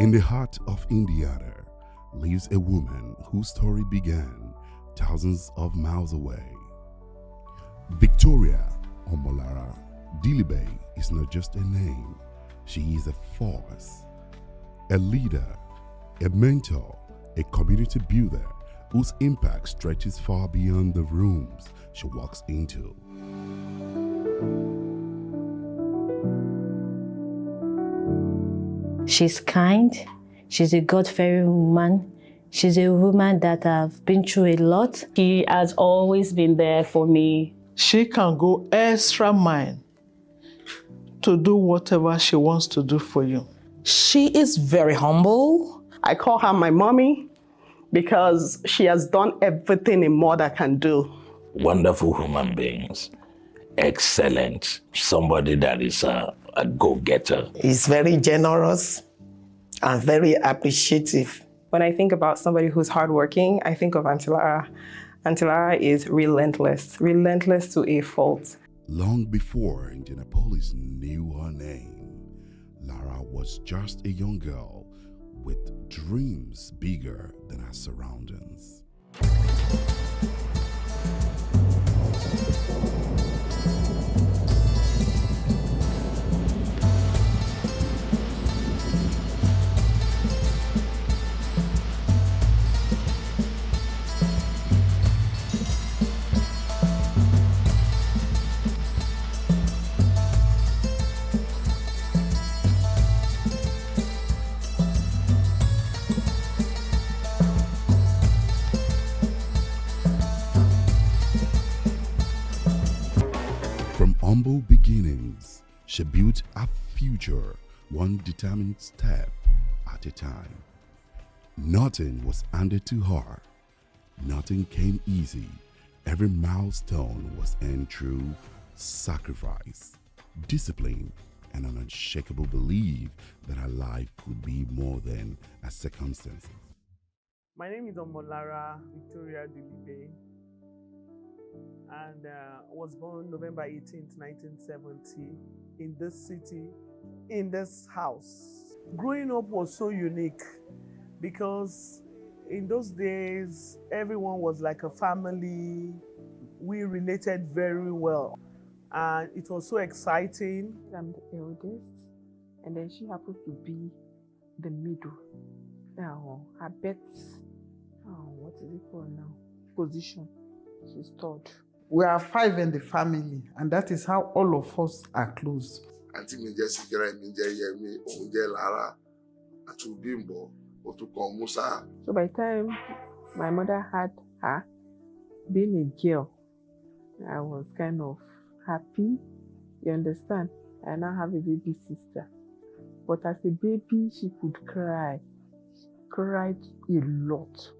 In the heart of Indiana lives a woman whose story began thousands of miles away. Victoria Lara Dilibe is not just a name, she is a force, a leader, a mentor, a community builder whose impact stretches far beyond the rooms she walks into. She's kind, she's a God-fearing woman, she's a woman that I've been through a lot. She has always been there for me. She can go extra mile to do whatever she wants to do for you. She is very humble. I call her my mommy because she has done everything a mother can do. Wonderful human beings, excellent, somebody that is a go-getter. He's very generous and very appreciative. When I think about somebody who's hardworking, I think of Auntie Lara. Auntie Lara is relentless to a fault. Long before Indianapolis knew her name, Lara was just a young girl with dreams bigger than her surroundings. From humble beginnings, she built a future one determined step at a time. Nothing was handed to her. Nothing came easy. Every milestone was earned through sacrifice, discipline, and an unshakable belief that her life could be more than her circumstances. My name is Lara Victoria Dilibe, and was born November 18th, 1970 in this city, in this house. Growing up was so unique because in those days, everyone was like a family. We related very well, and it was so exciting. I'm the eldest, and then she happens to be the middle. Now, her best, what is it called now? Position. She's third. We are 5 in the family, and that is how all of us are close. So by the time my mother had her, being a girl, I was kind of happy. You understand? I now have a baby sister. But as a baby, she could cry. She cried a lot.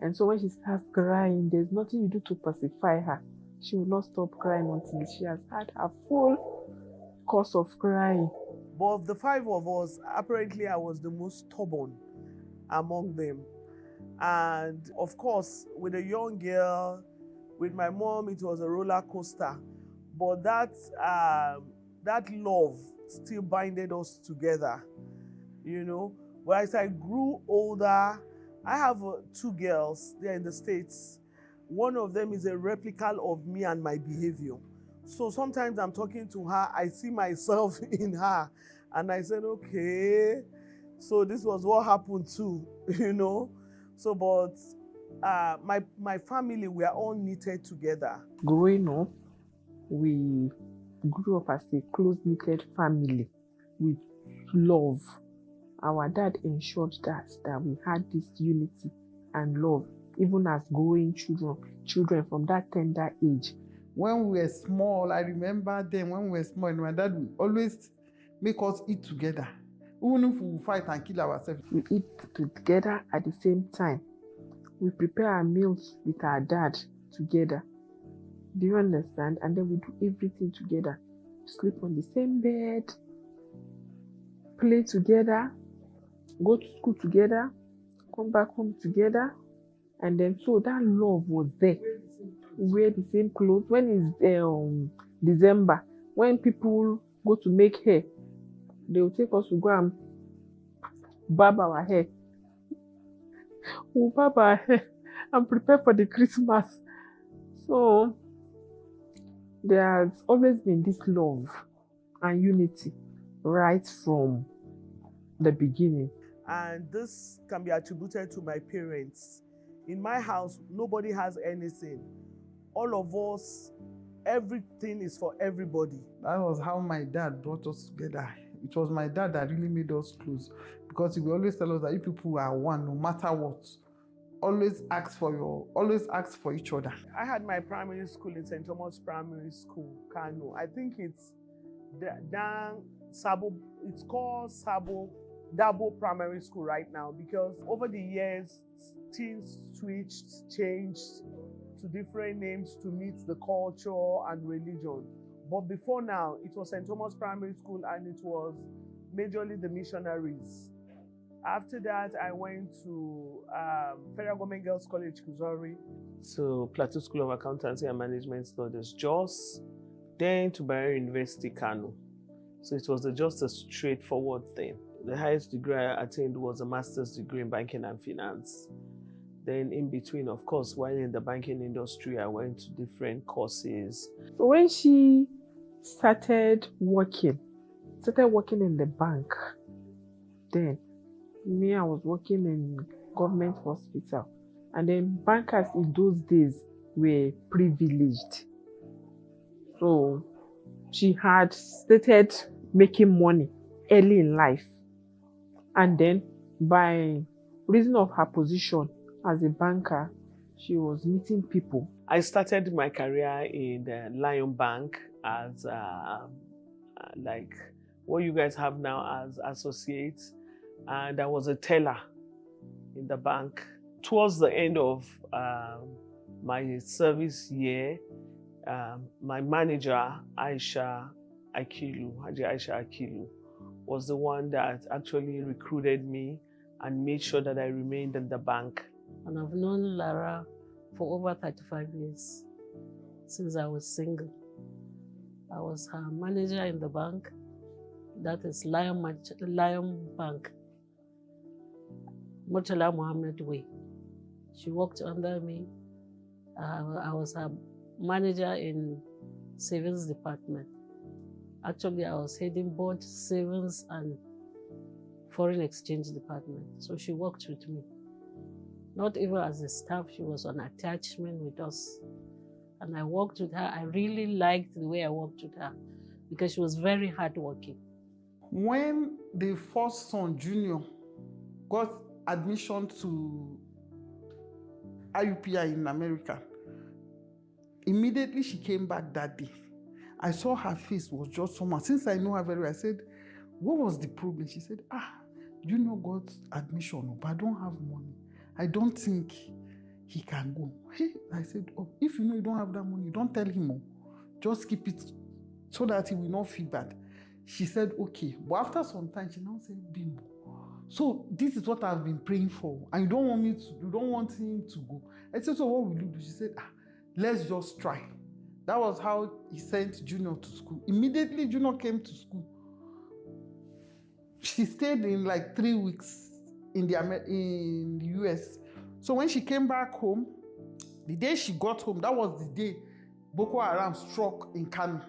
And so when she starts crying, there's nothing you do to pacify her. She will not stop crying until she has had her full course of crying. But of the 5 of us, apparently I was the most stubborn among them. And of course, with a young girl, with my mom, it was a roller coaster. But that love still binded us together, you know. But as I grew older, I have 2 girls, they're in the States. One of them is a replica of me and my behavior. So sometimes I'm talking to her, I see myself in her, and I said, okay, so this was what happened too, you know? So, but my family, we are all knitted together. Growing up, we grew up as a close-knitted family with love. Our dad ensured that we had this unity and love, even as growing children from that tender age. When we were small, I remember then when we were small, my dad would always make us eat together. Even if we fight and kill ourselves. We eat together at the same time. We prepare our meals with our dad together. Do you understand? And then we do everything together. Sleep on the same bed, play together, go to school together, come back home together. And then so that love was there. We wear the same clothes. When it's December, when people go to make hair, they will take us to go and barb our hair. We'll barb our hair and prepare for the Christmas. So there has always been this love and unity right from the beginning. And this can be attributed to my parents. In my house, nobody has anything. All of us, everything is for everybody. That was how my dad brought us together. It was my dad that really made us close, because he would always tell us that you people are one, no matter what. Always ask for each other. I had my primary school in St. Thomas Primary School, Kano. I think it's it's called Dabo Primary School right now, because over the years, things switched, changed to different names to meet the culture and religion. But before now, it was St. Thomas Primary School, and it was majorly the missionaries. After that, I went to Federal Government Girls College, Kuzori. To Plateau School of Accountancy and Management Studies, Jos. Then to Bayero University, Kano. So it was just a straightforward thing. The highest degree I attained was a master's degree in banking and finance. Then in between, of course, while in the banking industry, I went to different courses. So when she started working in the bank, then me, I was working in government hospital. And then bankers in those days were privileged. So she had started making money early in life. And then by reason of her position as a banker, she was meeting people. I started my career in the Lion Bank as like what you guys have now as associates. And I was a teller in the bank. Towards the end of my service year, my manager, Haji Aisha Akilu, was the one that actually recruited me and made sure that I remained in the bank. And I've known Lara for over 35 years, since I was single. I was her manager in the bank, that is Lion Bank, Murtala Mohammed Way. She worked under me. I was her manager in savings department. Actually, I was heading both savings and foreign exchange department. So she worked with me. Not even as a staff, she was on attachment with us. And I worked with her. I really liked the way I worked with her because she was very hardworking. When the first son, Junior, got admission to IUPI in America, immediately she came back that day. I saw her face was just someone. Since I know her very well, I said, what was the problem? She said, Junior got admission, but I don't have money. I don't think he can go. Hey, I said, if you know you don't have that money, don't tell him. Just keep it so that he will not feel bad. She said, okay. But after some time, she now said, Bimbo. So this is what I've been praying for. And you don't want him to go. I said, so what will you do? She said, let's just try. That was how he sent Junior to school. Immediately, Junior came to school. She stayed in like 3 weeks in the US. So when she came back home, the day she got home, that was the day Boko Haram struck in Kano.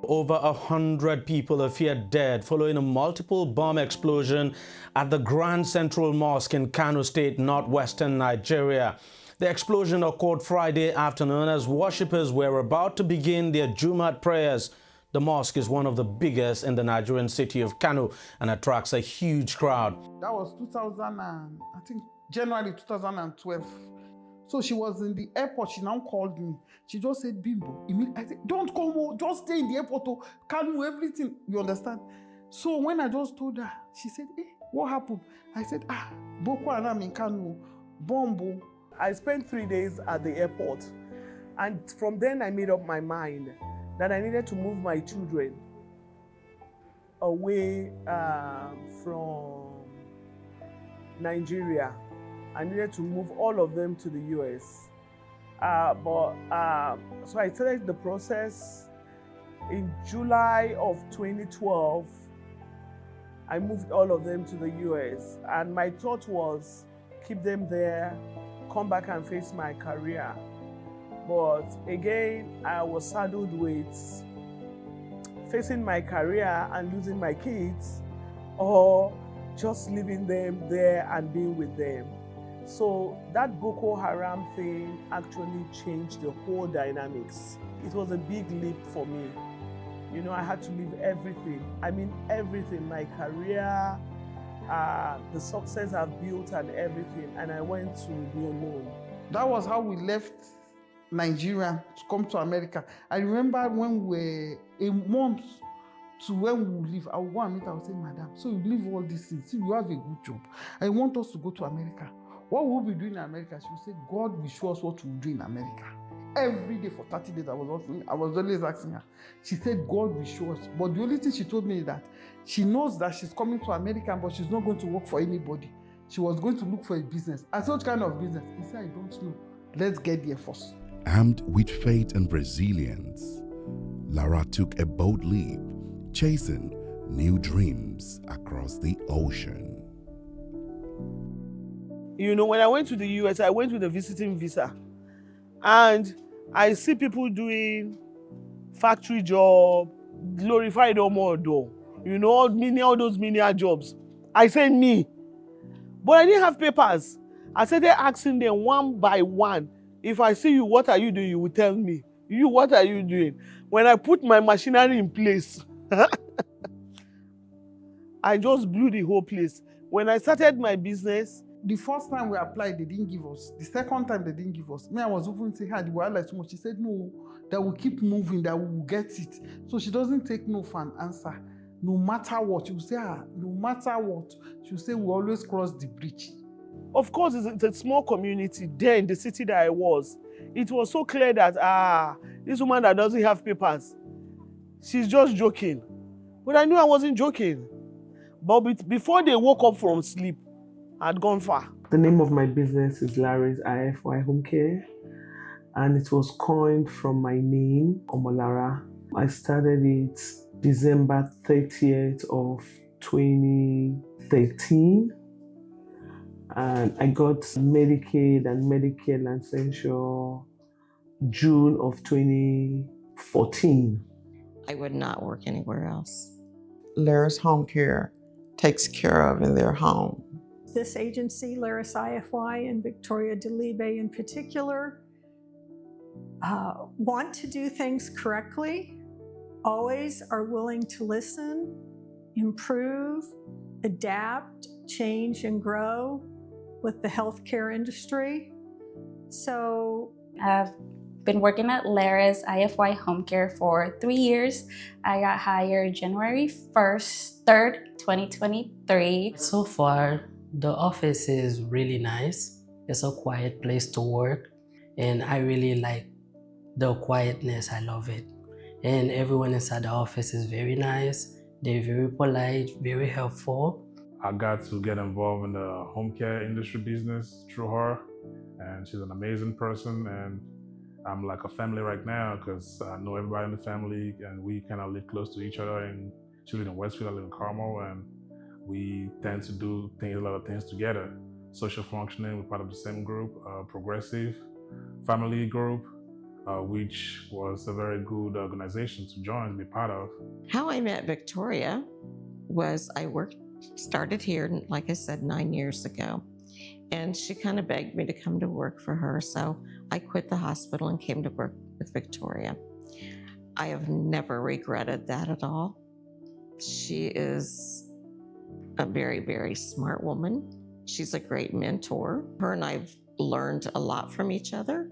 Over 100 people are feared dead following a multiple bomb explosion at the Grand Central Mosque in Kano State, northwestern Nigeria. The explosion occurred Friday afternoon as worshippers were about to begin their Jumat prayers. The mosque is one of the biggest in the Nigerian city of Kano and attracts a huge crowd. That was January 2012. So she was in the airport. She now called me. She just said, Bimbo. I said, don't come home. Just stay in the airport. Kano, everything. You understand? So when I just told her, she said, hey, what happened? I said, Boko Haram in Kano, bombo. I spent 3 days at the airport. And from then I made up my mind that I needed to move my children away from Nigeria. I needed to move all of them to the US. So I started the process in July of 2012. I moved all of them to the US. And my thought was, keep them there, come back and face my career. But again, I was saddled with facing my career and losing my kids, or just leaving them there and being with them. So that Boko Haram thing actually changed the whole dynamics. It was a big leap for me. You know, I had to leave everything. I mean, everything, my career, the success I've built and everything, and I went to the unknown. That was how we left Nigeria to come to America. I remember when we were a month to when we would leave, I would go and meet her, I would say, Madam, so you leave all these things, see, you have a good job. I want us to go to America. What will we be doing in America? She would say, God will show us what we'll do in America. Every day for 30 days, I was always asking her. She said, God will show us. But the only thing she told me is that she knows that she's coming to America, but she's not going to work for anybody. She was going to look for a business. I said, what kind of business? He said, I don't know. Let's get there first. Armed with faith and resilience, Lara took a bold leap, chasing new dreams across the ocean. You know, when I went to the US, I went with a visiting visa. And I see people doing factory job, glorified omodo, you know, all those menial jobs. I said, me. But I didn't have papers. I started asking them one by one, if I see you, what are you doing? You will tell me. You, what are you doing? When I put my machinery in place, I just blew the whole place. When I started my business, the first time we applied, they didn't give us. The second time, they didn't give us. Me, I was even saying, "Hey, we are like so much." She said, "No, that we'll keep moving, that we will get it." So she doesn't take no for an answer. No matter what, she will say, no matter what, she will say, we always cross the bridge. Of course, it's a small community there in the city that I was. It was so clear that, this woman that doesn't have papers, she's just joking. But I knew I wasn't joking. But before they woke up from sleep, I'd gone far. The name of my business is Larris IFY Home Care, and it was coined from my name, Omolara. I started it December 30th of 2013, and I got Medicaid and Medicare licensure June of 2014. I would not work anywhere else. Larris Home Care takes care of in their home. This agency, Larris IFY and Lara Dilibe in particular, want to do things correctly, always are willing to listen, improve, adapt, change, and grow with the healthcare industry. So I've been working at Larris IFY Home Care for 3 years. I got hired January 3rd, 2023. So far, the office is really nice. It's a quiet place to work, and I really like the quietness. I love it. And everyone inside the office is very nice. They're very polite, very helpful. I got to get involved in the home care industry business through her, and she's an amazing person, and I'm like a family right now because I know everybody in the family, and we kind of live close to each other. And she lives in Westfield, I live in Carmel, and we tend to do a lot of things together. Social functioning, we're part of the same group, progressive family group, which was a very good organization to join and be part of. How I met Victoria was started here, like I said, 9 years ago. And she kind of begged me to come to work for her. So I quit the hospital and came to work with Victoria. I have never regretted that at all. She is a very, very smart woman. She's a great mentor. Her and I've learned a lot from each other.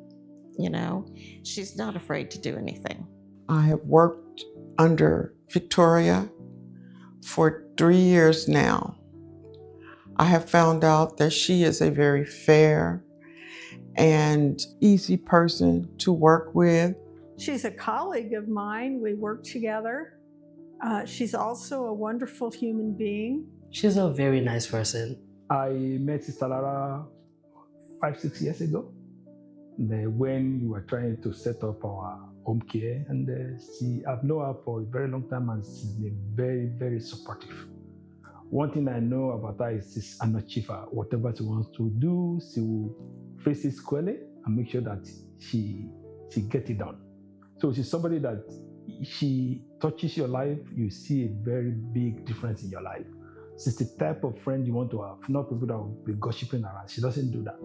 You know, she's not afraid to do anything. I have worked under Victoria for 3 years now. I have found out that she is a very fair and easy person to work with. she's a colleague of mine. We work together. She's also a wonderful human being. She's a very nice person. I met Sister Lara 5-6 years ago. When we were trying to set up our home care, and I've known her for a very long time, and she's been very, very supportive. One thing I know about her is she's an achiever. Whatever she wants to do, she will face it squarely and make sure that she gets it done. So she's somebody that she touches your life, you see a very big difference in your life. She's the type of friend you want to have, not people that will be gossiping around. She doesn't do that.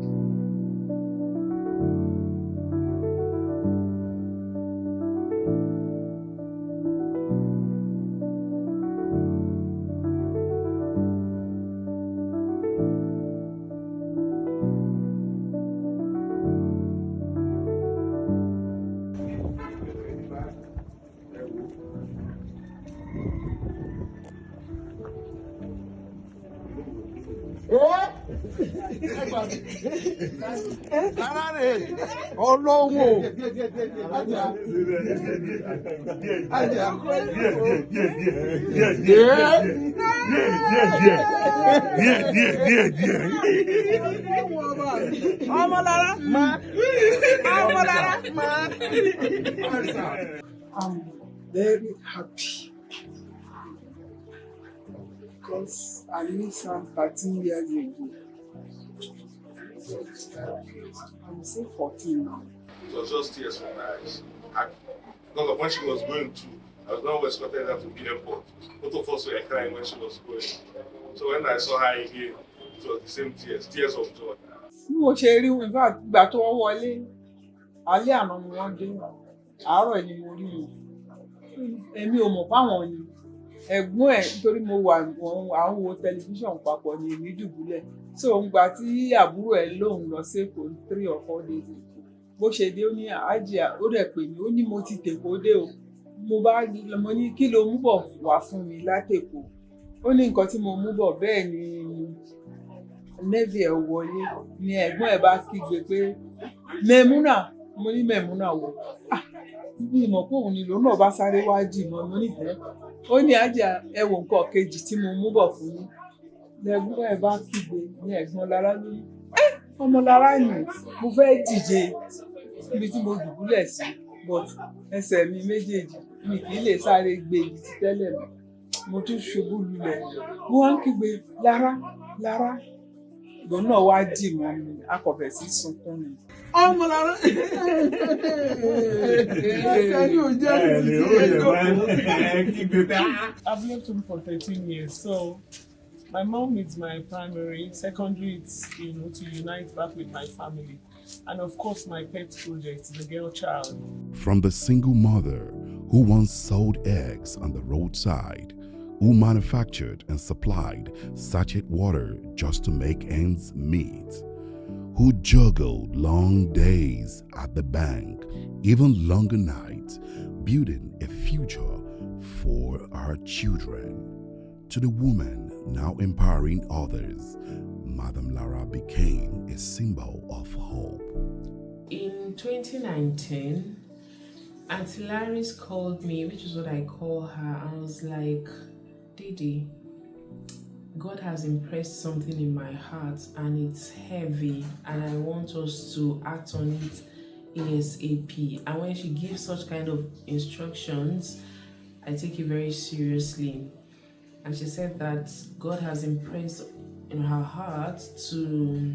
I'm very happy because I miss her 13 years ago. I'm still 14 now. It was just tears from my eyes. Because of when she was going to, I was not escorting her to the airport. Both of us were crying when she was going. So when I saw her again, it was the same tears of joy. Bí mo ṣe rí in fact ìgbà tó wọ́n wọlé, alẹ́ àná ni wọ́n dé, àárọ̀ ni mo rí wọn. Èmi ò mọ̀ fáwọn ni. Ẹ̀gbọ́n ẹ̀ nítorí mo wà àwọn wo tẹlifíṣàn papọ̀ ní èmi dùbúlẹ̀. So ngbà tí àbúrò ẹ̀ lóun lọ sí Èkó 3 or 4 days ago. Bó ṣe dé ó ní àjíà ó dẹ̀ pè mí ó ní mo ti tèkó dé o. Mo ní kí ló mú bọ̀ wá fún mi látèkó. Ó ní nǹkan tí mo mú bọ̀ bẹ́ẹ̀ ni navy ẹ̀ wọlé ni ẹ̀gbọ́n ẹ̀ bá kígbe pé Mẹ̀múnà mo ní Mẹ̀múnà wò. Bí ìmọ̀ pé òun ni lòun náà bá sáré wá dì mọ́ mo ní ìfẹ́. Ó ní àjíà ẹ wo nǹkan kejì tí mo mú bọ̀ fún yín. Ẹ̀gbọ́n ẹ̀ bá kígbe ní ẹ̀gbọ́n Lara ní ọmọ Lara ni mo fẹ́ dìde níbi tí mo dùbúlẹ̀ sí but ẹsẹ̀ mi méjèèjì mi kì í lè sáré gbé ibi tí tẹ́lẹ̀ mọ́. Mo tún ṣubú lulẹ̀. Mo wá ń kígbe Lara Lara. Ìgbọ́n náà wá dì mọ́ mi, a kò fẹ́ sí sunkún ni. Ọmọ Lara. I've lived home for 13 years, so my mom is my primary. Secondary, it's to unite back with my family, and of course my pet project, the girl child. From the single mother who once sold eggs on the roadside, who manufactured and supplied sachet water just to make ends meet, who juggled long days at the bank, even longer nights, building a future for our children, to the woman now empowering others, Madam Lara became a symbol of hope. In 2019, Auntie Larris called me, which is what I call her. I was like, Didi, God has impressed something in my heart and it's heavy and I want us to act on it ASAP. And when she gives such kind of instructions, I take it very seriously. And she said that God has impressed in her heart to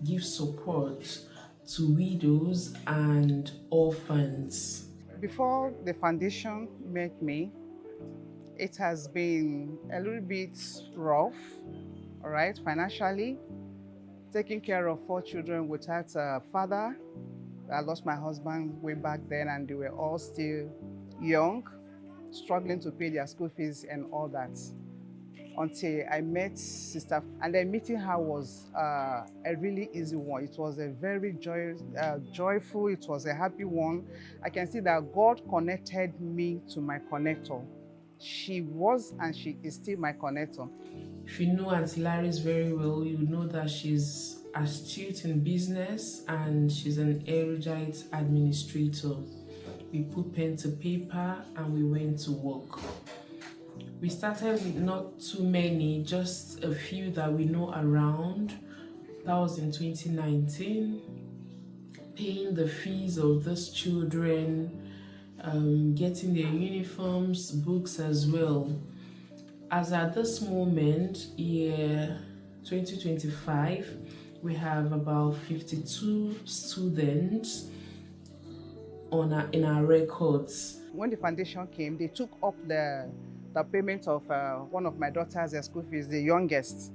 give support to widows and orphans. Before the foundation met me, it has been a little bit rough, all right, financially. Taking care of 4 children without a father. I lost my husband way back then and they were all still young, struggling to pay their school fees and all that. Until I met Sister, and then meeting her was a really easy one. It was a very joyful, it was a happy one. I can see that God connected me to my connector. She was and she is still my connector. If you know Auntie Larris very well, you know that she's astute in business and she's an erudite administrator. We put pen to paper and we went to work. We started with not too many, just a few that we know around. That was in 2019. Paying the fees of those children, getting their uniforms, books as well. As at this moment, year 2025, we have about 52 students in our records. When the foundation came, they took up the payment of one of my daughter's school fees, the youngest.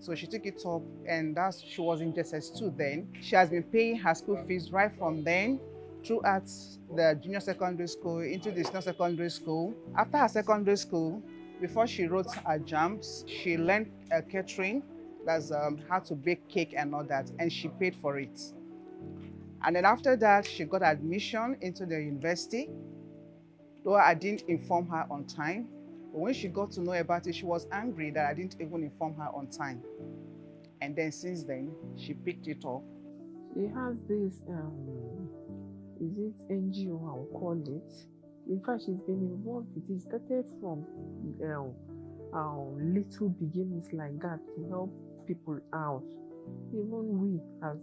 So she took it up, and she was in JSS2 then. She has been paying her school fees right from then throughout the junior secondary school into the senior secondary school. After her secondary school, before she wrote her JAMBs, she learned catering, that's how to bake cake and all that, and she paid for it. And then after that, she got admission into the university, though I didn't inform her on time. But when she got to know about it, she was angry that I didn't even inform her on time. And then since then, she picked it up. She has this, is it NGO, I'll call it. In fact, she's been involved with it. It started from little beginnings like that to help people out. Even we as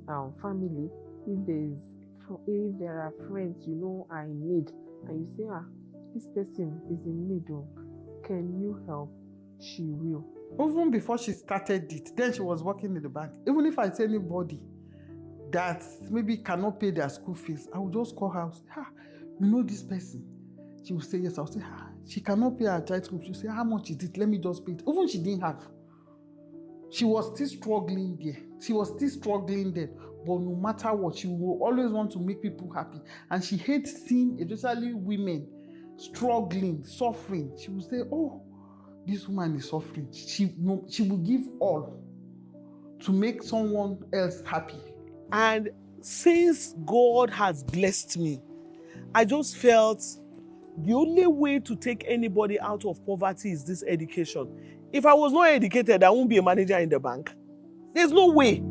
our family, if there are friends are in need, and you say, this person is in need, can you help? She will. Even before she started it, then she was working in the bank. Even if I see anybody that maybe cannot pay their school fees, I will just call her and say, you know this person? She will say yes. I'll say, she cannot pay her child's school fees. She'll say, how much is it? Let me just pay it. Even she didn't have. She was still struggling there. But no matter what, she will always want to make people happy. And she hates seeing, especially women, struggling, suffering. She will say, this woman is suffering. She will give all to make someone else happy. And since God has blessed me, I just felt the only way to take anybody out of poverty is this education. If I was not educated, I won't be a manager in the bank. There's no way.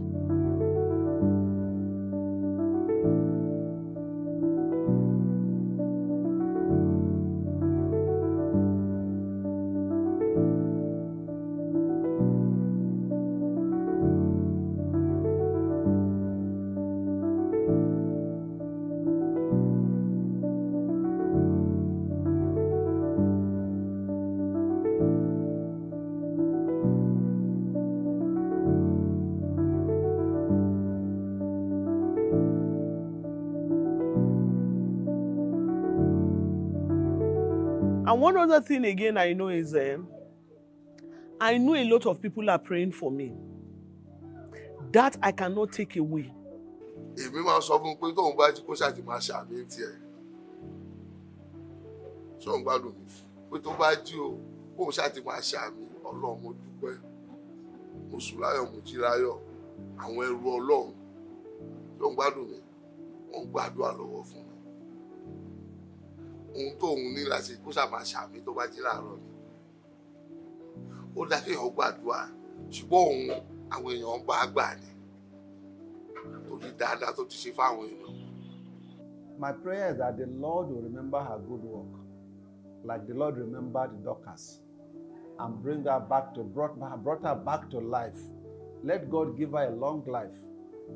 And one other thing again I know is, I know a lot of people are praying for me. That I cannot take away. Èmi máa sọ fún pé tóun bá jí kó ṣáà ti máa ṣàmì tiẹ̀. Ṣé òun gbádùn mi? Pé tó bá jí o, kóun ṣáà ti máa ṣàmì. Ọlọ́run mo dúpẹ́. Mo sùn láyọ̀, mo jí láyọ̀. Àwọn ẹrú Ọlọ́run. Ṣé òun gbádùn mi? Wọ́n gbàdúrà lọ́wọ́ fún mi. Ohun tóun ní láti kó ṣáà máa ṣàmì tó bá jí láàárọ̀ ni. Ó dá kéèyàn gbàdúrà. Ṣùgbọ́n òun àwọn èèyàn bá gbà ni. My prayer is that the Lord will remember her good work, like the Lord remembered Dorcas, and brought her back to life. Let God give her a long life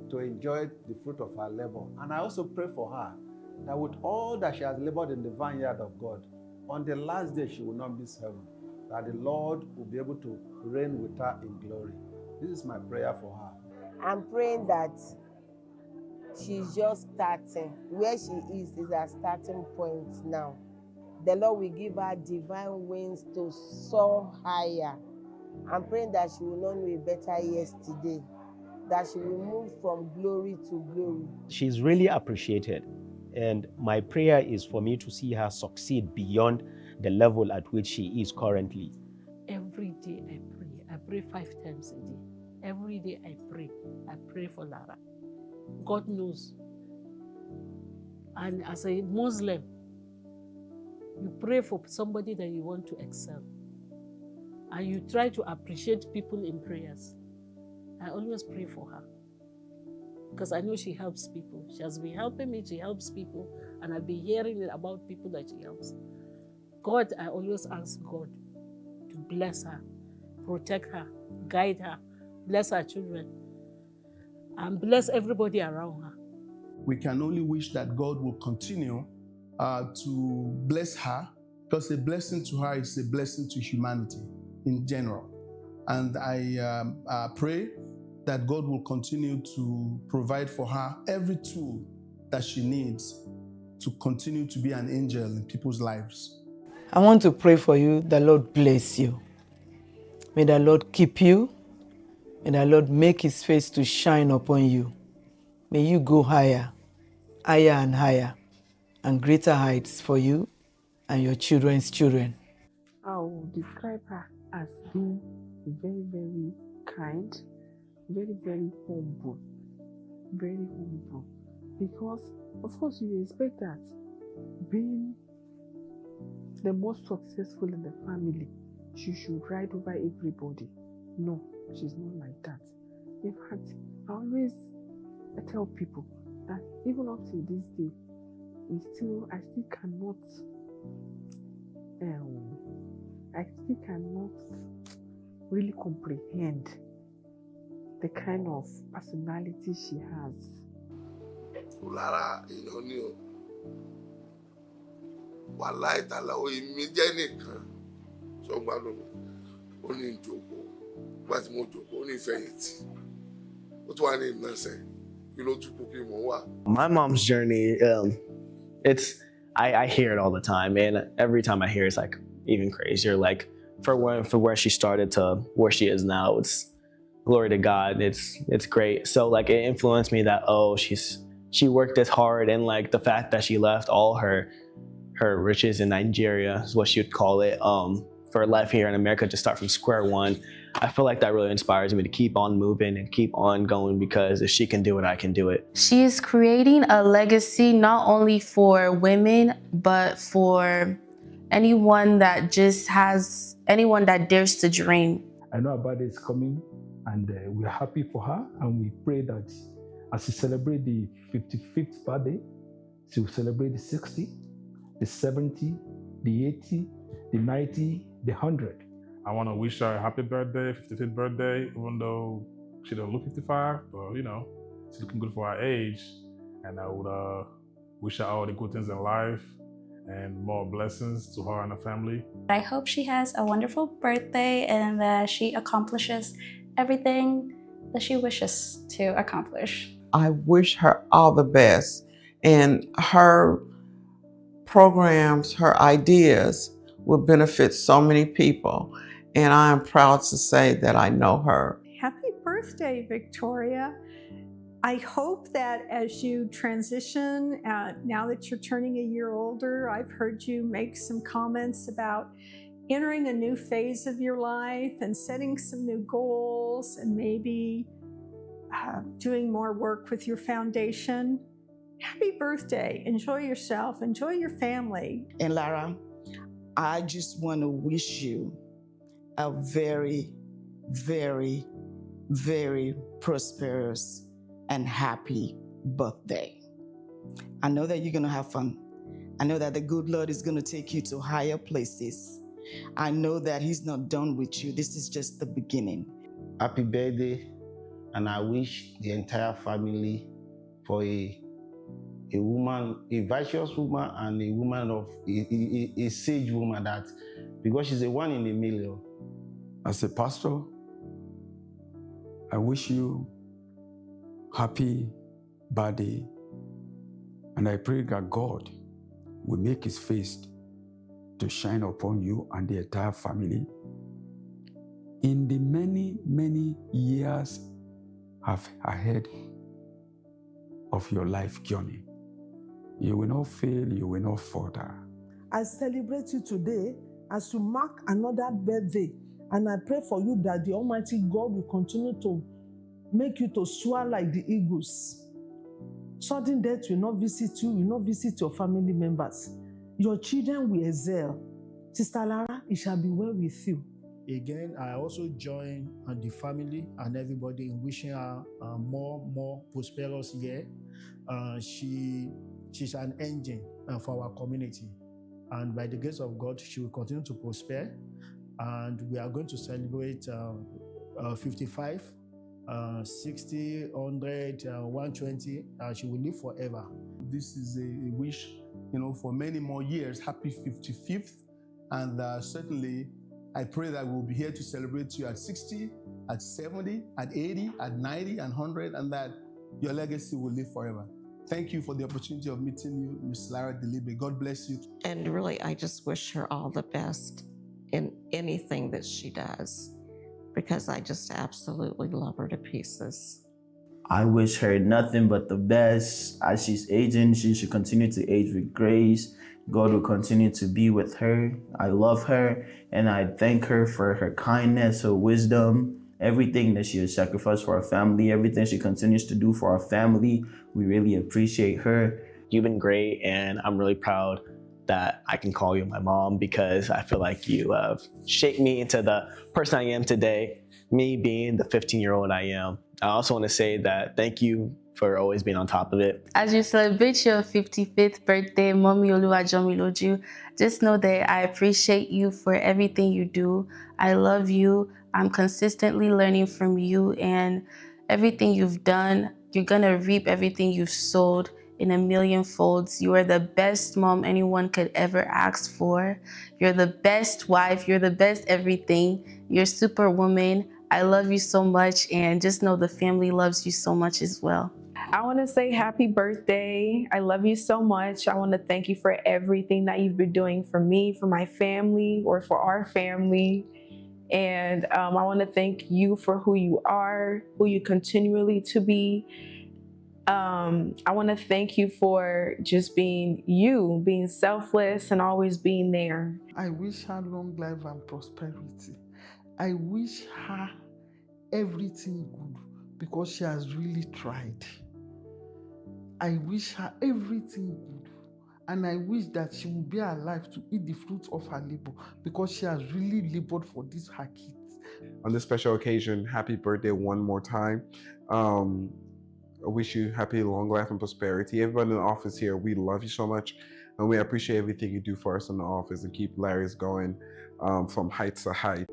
to enjoy the fruit of her labor. And I also pray for her that with all that she has labored in the vineyard of God, on the last day she will not miss heaven, that the Lord will be able to reign with her in glory. This is my prayer for her. I'm praying that she's just starting. Where she is her starting point now. The Lord will give her divine wings to soar higher. I'm praying that she will not know a better yesterday, that she will move from glory to glory. She's really appreciated, and my prayer is for me to see her succeed beyond the level at which she is currently. Every day I pray. I pray 5 times a day. Every day I pray. I pray for Lara. God knows. And as a Muslim, you pray for somebody that you want to excel. And you try to appreciate people in prayers. I always pray for her. Because I know she helps people. She has been helping me, she helps people. And I've been hearing about people that she helps. God, I always ask God to bless her, protect her, guide her, bless her children, and bless everybody around her. We can only wish that God will continue to bless her Because a blessing to her is a blessing to humanity in general. And I pray that God will continue to provide for her every tool that she needs to continue to be an angel in people's lives. I want to pray for you. The Lord bless you. May the Lord keep you. May the Lord make his face to shine upon you. May you go higher, higher and higher, and greater heights for you and your children's children. I will describe her as being very, very kind, very, very humble, very humble. Because, of course, you expect that being the most successful in the family, she should ride over everybody. No, she's not like that. In fact, I tell people that even up to this day, I still cannot really comprehend the kind of personality she has. Lara, wàláì tàlà èmi jẹ́ nìkan ṣọ́gbàdùn ó ní ìjókòó nígbà tí mo jókòó ó ní ìfẹ̀yìntì ó tún wà ní ìnáṣẹ́ kí ló tún kú kí mo wà. My mom's journey, I hear it all the time, and every time I hear it, it's like even crazier. Like for where she started to where she is now, it's glory to God. It's great. So like it influenced me that she worked this hard, and like the fact that she left all her riches in Nigeria is what she would call it, for life here in America, to start from square one. I feel like that really inspires me to keep on moving and keep on going, because if she can do it, I can do it. She is creating a legacy not only for women, but for anyone that dares to dream. I know about it is coming, and we're happy for her, and we pray that as she celebrates the 55th birthday, she will celebrate the 60, the 70, the 80, the 90, the 100. I want to wish her a happy birthday, 55th birthday, even though she don't look 55, but she's looking good for her age. And I would wish her all the good things in life and more blessings to her and her family. I hope she has a wonderful birthday and that she accomplishes everything that she wishes to accomplish. I wish her all the best, and her programs, her ideas will benefit so many people, and I am proud to say that I know her. Happy birthday, Victoria. I hope that as you transition, now that you're turning a year older, I've heard you make some comments about entering a new phase of your life and setting some new goals and maybe doing more work with your foundation. Happy birthday. Enjoy yourself. Enjoy your family. And Lara, I just want to wish you a very, very, very prosperous and happy birthday. I know that you're going to have fun. I know that the good Lord is going to take you to higher places. I know that he's not done with you. This is just the beginning. Happy birthday, and I wish the entire family for a woman, a virtuous woman, and a woman of a sage woman, that because she's a one in a million. As a pastor, I wish you happy birthday, and I pray that God will make his face to shine upon you and the entire family in the many, many years ahead of your life journey. You will not fail, you will not falter. I celebrate you today as you mark another birthday, and I pray for you that the Almighty God will continue to make you to soar like the eagles. Sudden death will not visit you, will not visit your family members. Your children will excel. Sister Lara, it shall be well with you. Again, I also join the family and everybody in wishing her more prosperous year. She's an engine for our community, and by the grace of God, she will continue to prosper. And we are going to celebrate 55, 60, 100, 120. She will live forever. This is a wish, for many more years. Happy 55th And certainly, I pray that we'll be here to celebrate you at 60, at 70, at 80, at 90, and 100, and that your legacy will live forever. Thank you for the opportunity of meeting you, Ms. Lara Dilibe. God bless you. And really, I just wish her all the best in anything that she does, because I just absolutely love her to pieces. I wish her nothing but the best. As she's aging, she should continue to age with grace. God will continue to be with her. I love her, and I thank her for her kindness, her wisdom, everything that she has sacrificed for our family, everything she continues to do for our family. We really appreciate her. You've been great, and I'm really proud that I can call you my mom, because I feel like you have shaped me into the person I am today, me being the 15-year-old I am. I also want to say that thank you for always being on top of it. As you celebrate your 55th birthday, Mommy Oluwajomiloju, just know that I appreciate you for everything you do. I love you. I'm consistently learning from you, and everything you've done, you're gonna reap everything you've sowed in a million folds. You are the best mom anyone could ever ask for. You're the best wife. You're the best everything. You're superwoman. I love you so much, and just know the family loves you so much as well. I want to say happy birthday. I love you so much. I want to thank you for everything that you've been doing for me, for my family, or for our family. And I want to thank you for who you are, who you continually to be. I want to thank you for just being you, being selfless and always being there. I wish her long life and prosperity. I wish her everything good because she has really tried. I wish her everything good, and I wish that she will be alive to eat the fruits of her labor because she has really labored for this, her kids. On this special occasion, happy birthday one more time. I wish you happy long life and prosperity. Everyone in the office here, we love you so much, and we appreciate everything you do for us in the office and keep Larris going from height to height.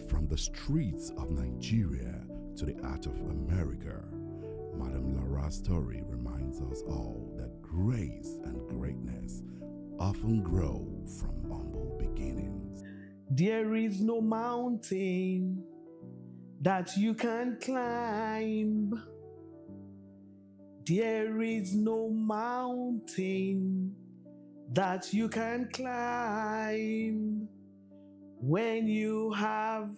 From the streets of Nigeria to the heart of America, Madam Lara's story reminds us all that grace and greatness often grow from humble beginnings. There is no mountain that you can climb. There is no mountain that you can climb when you have,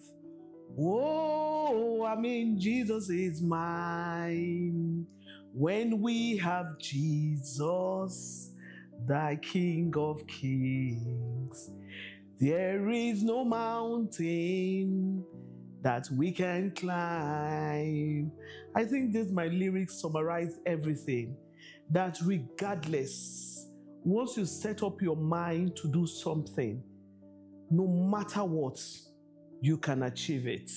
Jesus is mine. When we have Jesus, the King of Kings, there is no mountain that we can climb. I think my lyrics summarize everything. That regardless, once you set up your mind to do something, no matter what, you can achieve it.